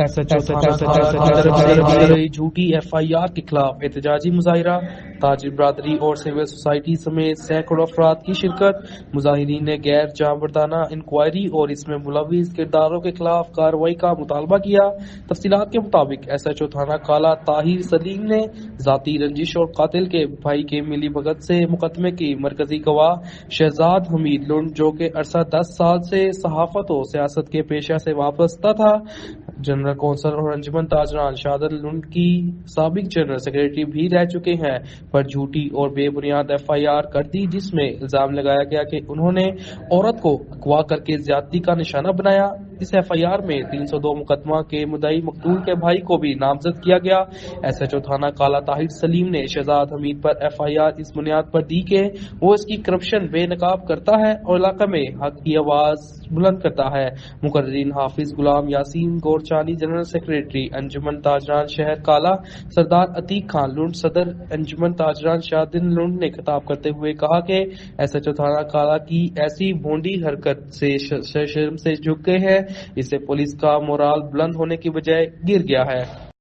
S H O تھانہ کالا کی طرف سے دی گئی جھوٹی ایف آئی آر کے خلاف احتجاجی مظاہرہ، تاجر برادری اور سول سوسائٹی سمیت سینکڑوں افراد کی شرکت۔ مظاہرین نے غیر جانبدارانہ انکوائری اور اس میں ملوث کرداروں کے خلاف کارروائی کا مطالبہ کیا۔ تفصیلات کے مطابق ایس ایچ او تھانہ کالا طاہر سلیم نے ذاتی رنجش اور قاتل کے بھائی کے ملی بھگت سے مقدمے کی مرکزی گواہ شہزاد حمید لنڈ، جو کہ عرصہ 10 سال سے صحافت و سیاست کے پیشہ سے وابستہ تھا، جنرل کونسل اور انجمن تاجران شہادت لنڈ کی سابق جنرل سیکرٹری بھی رہ چکے ہیں، پر جھوٹی اور بے بنیاد ایف آئی آر کر دی، جس میں الزام لگایا گیا کہ انہوں نے عورت کو اغوا کر کے زیادتی کا نشانہ بنایا۔ اس ایف آئی آر میں 302 مقدمہ کے مدعی مقتول کے بھائی کو بھی نامزد کیا گیا۔ ایس ایچ او تھانہ کالا طاہر سلیم نے شہزاد حمید پر ایف آئی آر اس بنیاد پر دی کہ وہ اس کی کرپشن بے نقاب کرتا ہے اور علاقہ میں حق کی آواز بلند کرتا ہے۔ مقررین حافظ غلام یاسین گورچانی، جنرل سیکرٹری انجمن تاجران شہر کالا، سردار عتیق خان لنڈ، صدر انجمن تاجران شاہدین لنڈ نے خطاب کرتے ہوئے کہا کہ ایس ایچ او تھانہ کالا کی ایسی بھونڈی حرکت سے شرم سے جھک گئے ہیں، اس سے پولیس کا مورال بلند ہونے کی بجائے گر گیا ہے۔